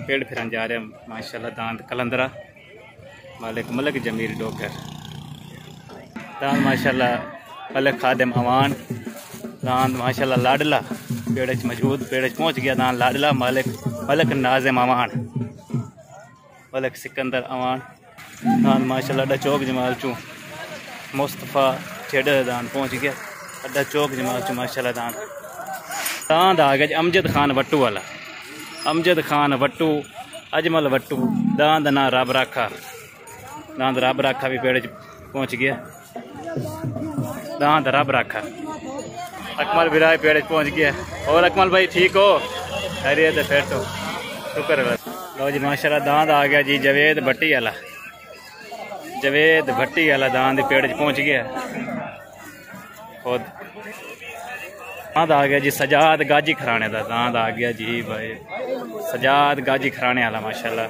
पेड़ फिरन जा रहे हैं माशाल्लाह। दांद कलंदरा मालिक मलिक जमीर डोगर। दांद माशाल्लाह मलिक खादिम अवान। दांद माशाल्लाह लाडला पेड़ मौजूद, पेड़ पहुँच गया। दांद लाडला मालिक मलिक नाजिम अवान, मलिक सिकंदर अवान। दांद माशाल्लाह अड्डा चौक जमाल चूँ मुस्तफ़ा छेड़ दांद पहुँच गया। अड्डा चौक जमाल चूँ माशाल्लाह दांद। दांद आ गया अमजद खान वट्टू वाला, अमजद खान वट्टू, अजमल वट्टू। दांद ना रब राखा, दांद रब राखा भी पेड़ पहुँच गया। दांद रब राखा। अकमल बिराए पेड़ पहुँच गया। और अकमल भाई ठीक हो? खैरियत है फिर तो शुक्र है। लो जी माशाल्लाह दांद आ गया जी जवेद भट्टी वाला, जवेद भट्टी वाला दांद पेड़ पहुँच गया। खुद दांद आ गया जी सजाद गाजी खराने का। दांद आ गया जी भाई सजाद गाजी खराने वाला माशाल्लाह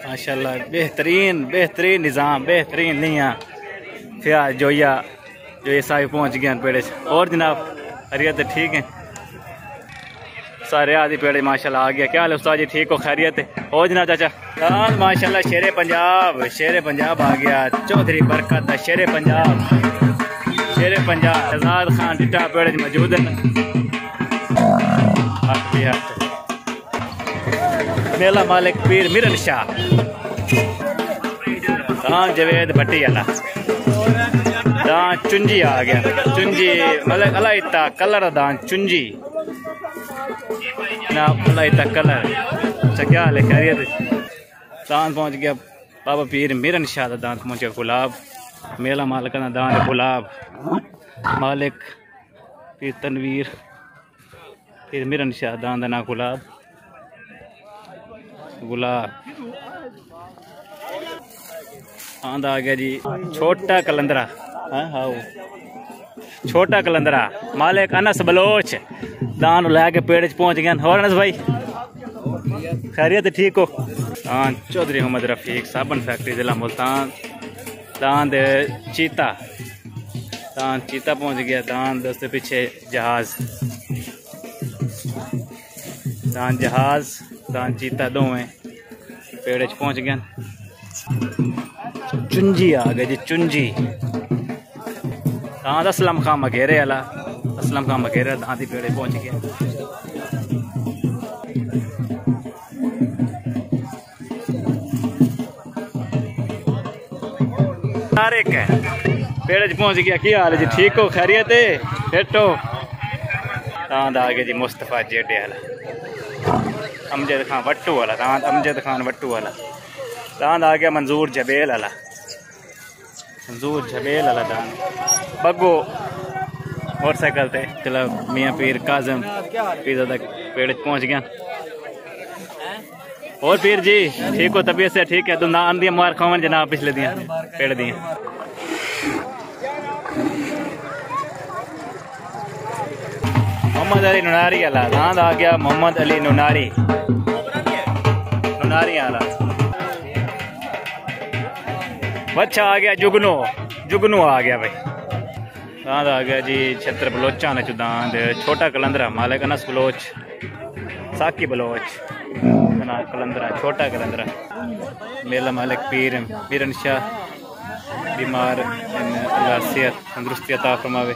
माशाल्लाह। बेहतरीन बेहतरीन निज़ाम, बेहतरीन लिया फिर जोया जो ये साहब पहुँच गए पेड़े। और जनाब खैरियत ठीक है? सारे आदि पेड़े माशाल्लाह आ गया। क्या हाल उस्ताद जी ठीक हो? खैरियत है? और जनाब चाचा दांद माशाल्लाह शेरे पंजाब, शेरे पंजाब आ गया। चौधरी बरकत शेरे पंजाब, शेरे पंजाब। आजाद खान टिटा पेड़ मौजूद है। मेला मालिक पीर मिरन शाह। दांद जवेद भट्टी वाला। दांद चुंजी आ गया, चुंजी मतलब अलाइता कलर दांद चुंजी ना अलाइता कलर। अच्छा क्या हाल है? खैरियत? दांद पहुँच गया बाबा पीर मिरन शाह का दांद पहुँच गया। गुलाब मेला मालिक का दांद गुलाब मालिक पीर तनवीर पीर मिरन शाह दांद ना गुलाब गुलाब। दांद आ गया जी छोटा कलंदरा। हाँ छोटा कलंदरा मालिक अनस बलोच। दांद लैके पेड़ पहुँच गया। और अनस भाई खैरियत ठीक हो? हाँ चौधरी मोहम्मद रफीक साबन फैक्ट्री जिला मुल्तान। दांद चीता, दांद चीता पहुँच गया। दांद उसके पीछे जहाज, दांद जहाज दांद चीता दोवें पेड़ पहुँच गए। चुंजी आ गए जी चुंजी। दांद असलम खां मघेरे वाला, असलम खां मघेरे दांद ही पेड़ पहुँच गया। तारिक है पेड़ पहुँच गया। क्या हाल है जी ठीक हो? खैरियत है? फिटो। दांद आ गया जी मुस्तफ़ा जेडे वाला, अमजद खान वट्टू वाला। दांद अमजद खान वट्टू वाला। दांद आ गया मंजूर जबेल वाला, मंजूर जबेल वाला दांद। बग्गो मोटरसाइकिल थे चलो मियाँ पीर काजम पीर तक पेड़ पहुँच गया। और पीर जी ठीक हो? तबीयत से ठीक है? दुना आंदी मार खावन जनाब पिछले दिया पेड़ दिए। मोहम्मद अली नुनारी वाला दांद आ गया। मोहम्मद अली नुनारी, नुनारी वाला। बच्चा आ गया जुगनू, जुगनू आ गया भाई। दांद आ गया जी छत्र बलोचा ने दांद छोटा कलंदरा मालिक अनस बलोच साकी बलोच कलंदरा छोटा कलंदरा। मेला मालिक पीर मिरन शाह बीमार अल्लाह सेहत तंदुरुस्ती अता फरमावे।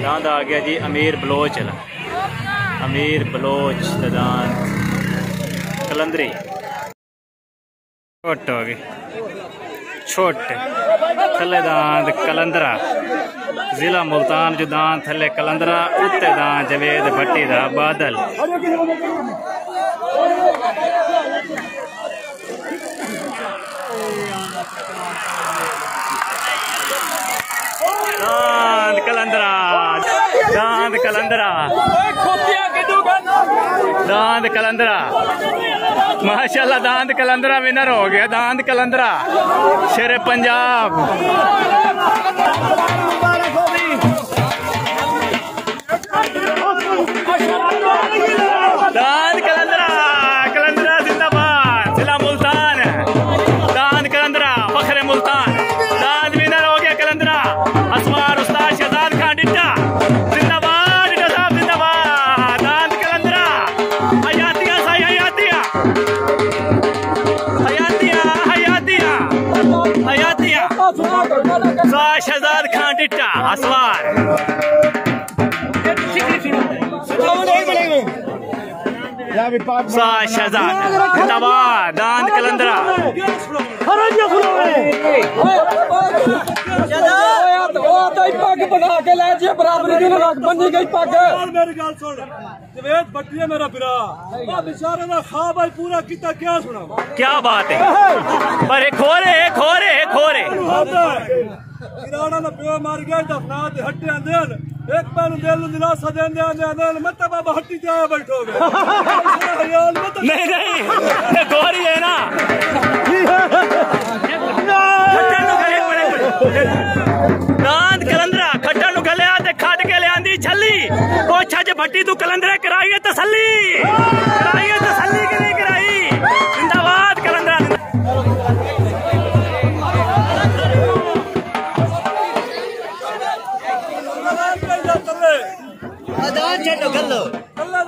दांद आ गया जी अमीर बलोच, अमीर बलोच दांद कलंदरी। छोटे हो गए छोटे थले दांद कलंदरा जिला मुल्तान जो दांद थले कलंदरा उत्ते दांद जवेद भट्टी दा बादल। दांद कलंदरा, दांद कलंदरा, दांद कलंदरा माशाल्लाह। दांद कलंदरा विनर हो गया। दांद कलंदरा शेरे पंजाब। दांद कलंदरा, कलंदरा जिंदाबाद जिला मुल्तान। दांद कलंदरा फखरे मुल्तान। दांद विनर हो गया कलंदरा। असवार शहजाद खान टिट्टा हसवार शहजाद तबा दांत कलंदरा मेरा बिरा बेचारे का ख्वाब पूरा किया क्या सुना क्या बात है पर खोरे खोरे खोरे किराना ना प्यो मार गया दफना ते हट्टे आंदे एक पैन दिल दिलासा देंदे आंदे मत बाबा हट्टी जाए बैठोगे नहीं नहीं गोरी है ना दांत कलंदरा खट्टा नु गले आते खट के ले आंदी छली पोछा च भट्टी तू कलंदरा कराई तसल्ली कि नहीं कराई जिंदाबाद कलंदरा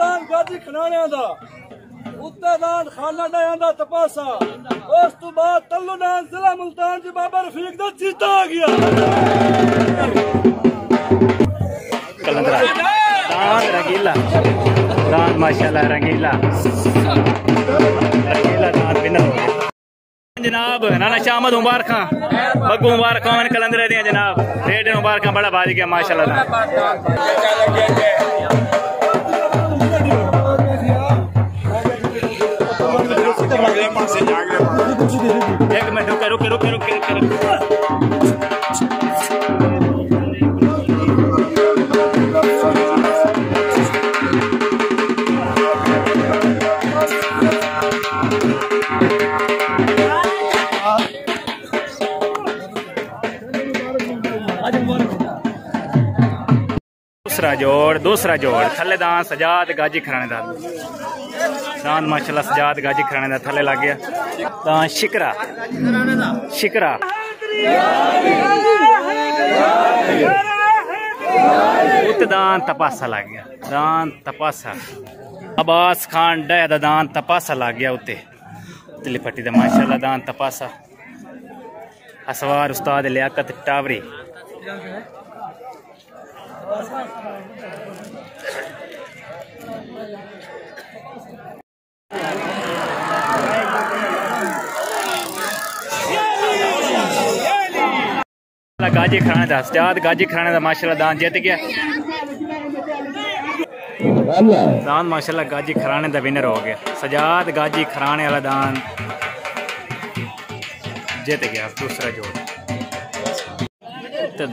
दान गाजी खनाने दा उत्ते दान खाना डांदा तपासा उस तो बाद तल्लू दान जिला मुल्तान च बाबा रफीक दा चीता आ गया कलंदरा दान रंगीला दान माशाल्लाह रंगीला दान बिना जनाब नाना शामद मुबारक बग्गू मुबारक कलंदरे दिया जनाब रेड मुबारक बड़ा बाज गया माशाल्लाह एक मिनट रुके दूसरा जोड़ थले दान सजाद गाजी खराने दा दान माशाल्लाह सजाद गाजी खराने दा थले लग गया दान शिकरा उत दान तपासा लग गया दान तपासा अब्बास खान डे दा दान तपासा लग गया उते तिली पट्टी दा माशाल्लाह दान तपासा हसवार उस्ताद लियाकत टावरी गाजी खराने दा सजाद गाजी खराने दा माशाल्लाह दान जीत गया दान माशाल्लाह गाजी खराने दा विनर हो गया सजाद गाजी खराने वाला दान जीत गया दूसरा जोड़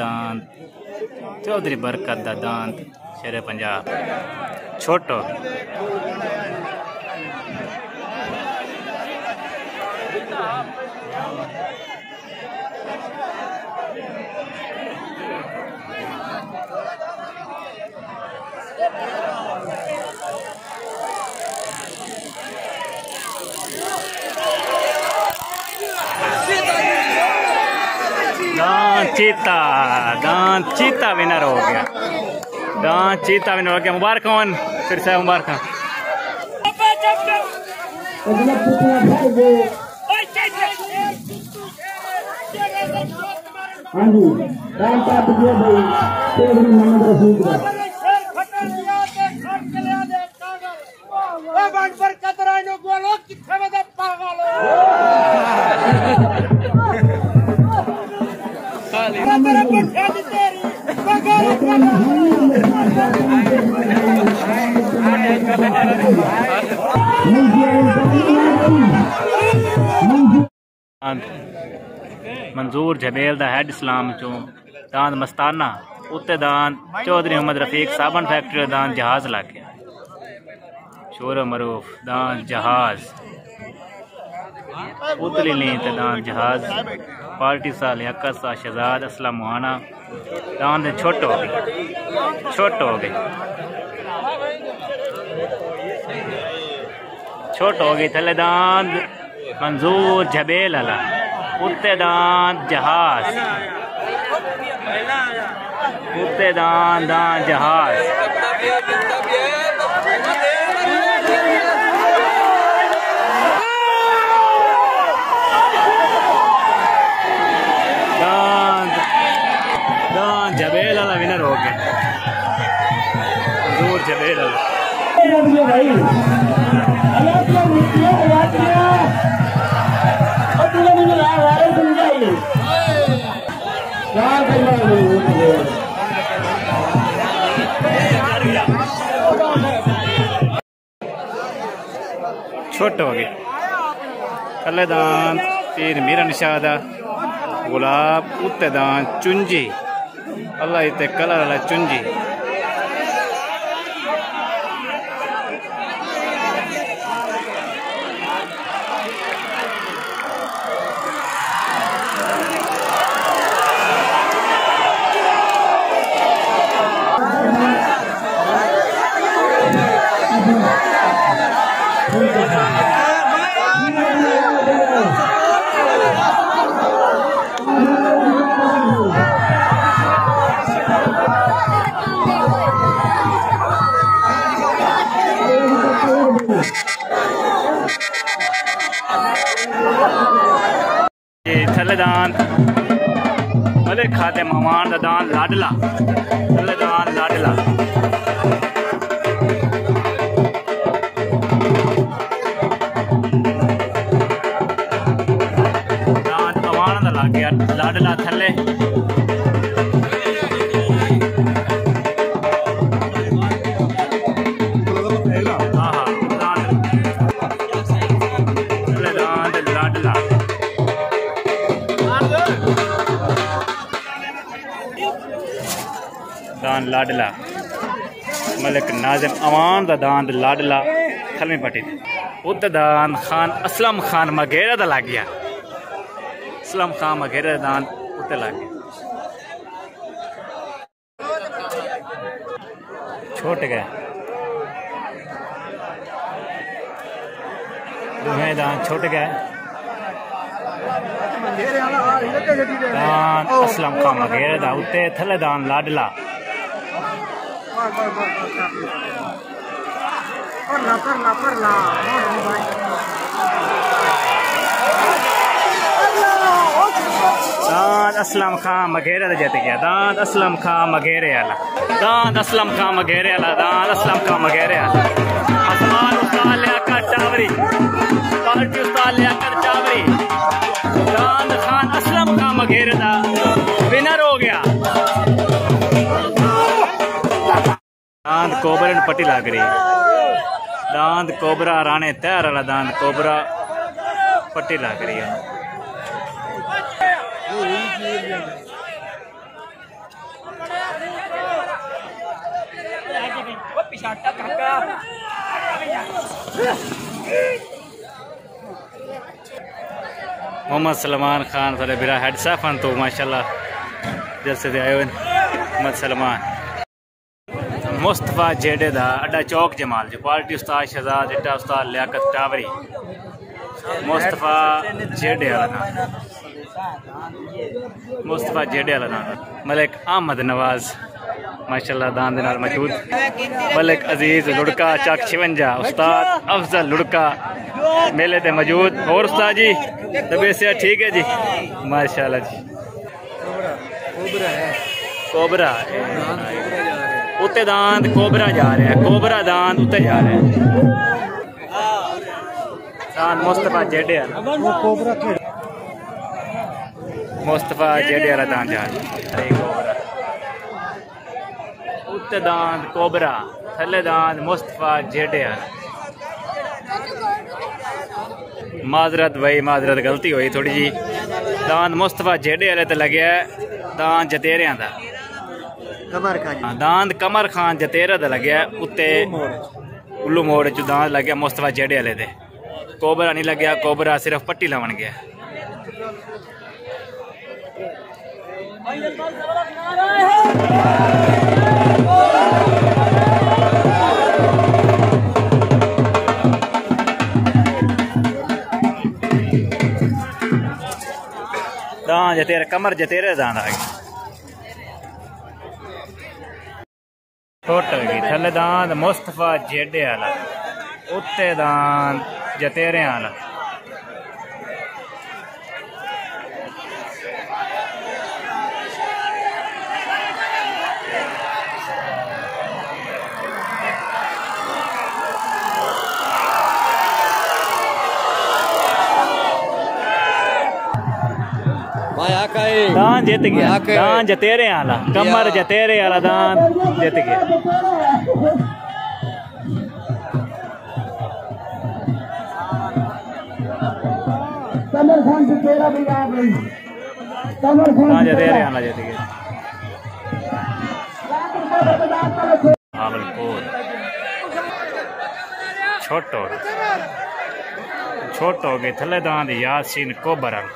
दान चौधरी बरकत दा दान शेरे पंजाब छोटो दान चीता विनर हो गया दान चीता विनर हो गया मुबारक फिर से मुबारक मंजूर जबेल दा हेड इस्लाम चो दान मस्ताना उत्ते दान चौधरी मोहम्मद रफीक साबन फैक्ट्री दान जहाज लग गया शोर मरूफ दान जहाज उतली लीन दान जहाज पार्टी साल हक्का सा शहजाद असला मुहाना दान छोट हो गई छोट हो गई थले दान मंजूर जबेल अला उत्ते दान जहाज उत्ते दान जहाज दान जबेल वाला विनर हो गया, दूर जबेल वाला। छोट हो गई कलेदान तीर मीरा निशादा गुलाब उत्तेदान चुंजी अल्लाह इते कलर वाला चुंजी थलेदान मलिक खादिम अमान दा दान लाडला थलेदान लाडला दान अमान दा लग गया लाडला थले दान लाडला मलिक नाजिम अमान दा दान लाडला थलमी पट्टी उत दान खान असलम खान मगेरा दा लग गया असलम खान मगेरा दा दान उत्ते लग गया छोट गए दुहे दान छोट गए दान असलम खान मगेरा दा उत्ते थले दान लाडला दान असलम खान मगेरे जीत गया दान असलम खान मगेरे आला दान असलम खान मगेरे आला दान असलम खान मगेरे आला आसमान उस्ताद लियाकत टावरी पार्टी उस्ताद लियाकत टावरी दान खान असलम खान मगेरे दा विनर हो गया दांद कोबरा पट्टी लग रही दांद कोबरा राणे तैयार वाला दांद कोबरा पट्टी लग रही है मोहम्मद सलमान खान सारे बिरा हेड साफन तो माशाल्लाह जैसे आए मोहम्मद सलमान मुस्तफा जेडे दा अड्डा चौक जमाल जो पार्टी उस्ताद शहजाद इट्टा उस्ताद लियाकत टावरी मुस्तफा जेडे वाला मुस्तफा जेडे वाला मलिक अहमद नवाज माशाल्लाह दान दे नाल मौजूद मलिक अजीज लुड़का चक 56 उस्ताद अफजल लुड़का मेले ते मौजूद और उस्ताद जी तबीयत से ठीक है जी माशाल्लाह जी कोबरा उत्ते दांत कोबरा जा रहा है कोबरा दांत उत्ते जा रहा है दांत मुस्तफा जेडे मुस्तफा जेडे वाला दांत जा रहा है उत्ते दांत कोबरा थले दांत मुस्तफा जेडे माजरत भाई माजरत गलती हुई थोड़ी जी दांत मुस्तफा जेडे वाले ते लगे दांत जतेरिया दा दांद कमर खान जतेरा दा लगे उत्ते उल्लू मोड़ च दांद लगे मुस्तफा जेडे वाले दे कोबरा नहीं लगे कोबरा सिर्फ पट्टी लावन गया दांद जतेरा कमर जतेरे दांद आ गया छोट गई थले दांद मुस्तफा जेडे वाला उत्ते दांद जतेरे वाला दान जीत गया, दान जतेरे आला, कमर जतेरे आला दान जीत गया। दान जतेरे आला जीत गया। भावलपुर छोटो गए थले दांद यासीन कोबरन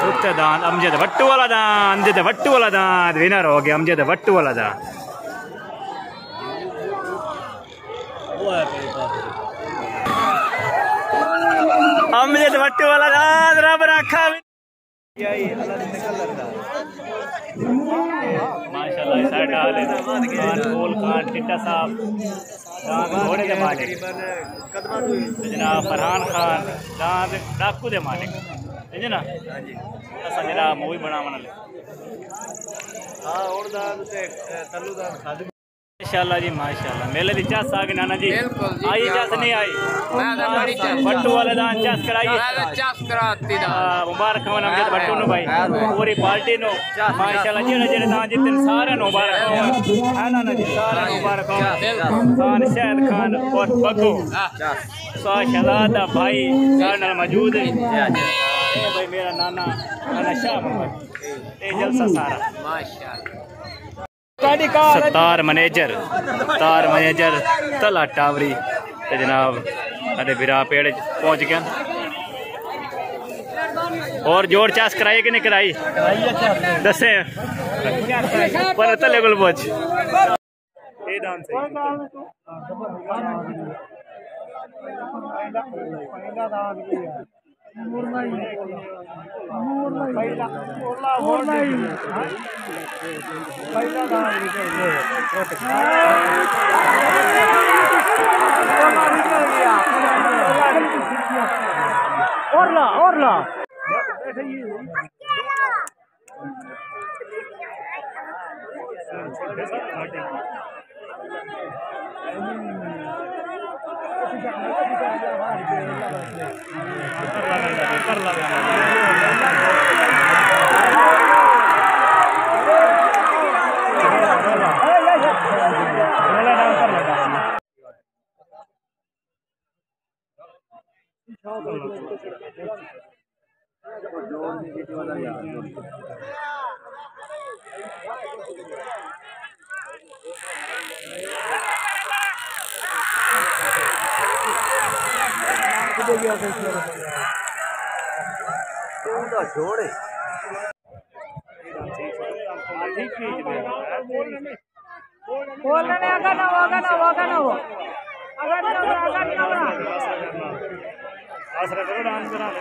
उत्ते दांद अमजद वट्टू वाला दांद विनर हो गया अमजद वट्टू वाला दांद। अमजद वट्टू वाला दांद रब रखा माशाल्लाह। साइड डाले खान फूल खान टिट्टा साहब घोड़े के मालिक जनाब फरहान खान दांद डाकू दे मालिक है ना। असा जनाब मूवी बनावन माशाल्लाह जी माशाल्लाह। मेले दी चस आ गई नाना जी, आई चस नहीं आई बट्टू वाले दान चस कराइए मुबारक हो अमजद बट्टू नु भाई पूरी पार्टी नो माशाल्लाह। जेड़े जेड़े दान जितने सारे नु मुबारक हो है नाना जी, सारे मुबारक हो। खान शहद खान और बग्गू सा शहजादा भाई सारे मौजूद है भाई। मेरा नाना शाह मोहम्मद ये जलसा सारा माशाल्लाह। तार मैनेजर तला टावरी ते जनाब अरे बिरा पेड़ पहुंच गया। और जोर चास कराई कि नहीं कराई दसे पर तले को पहुंच और ला जोड़े बोलने अगर ना होगा ना होगा ना हो अगर ना आसरा करो डांस करा ले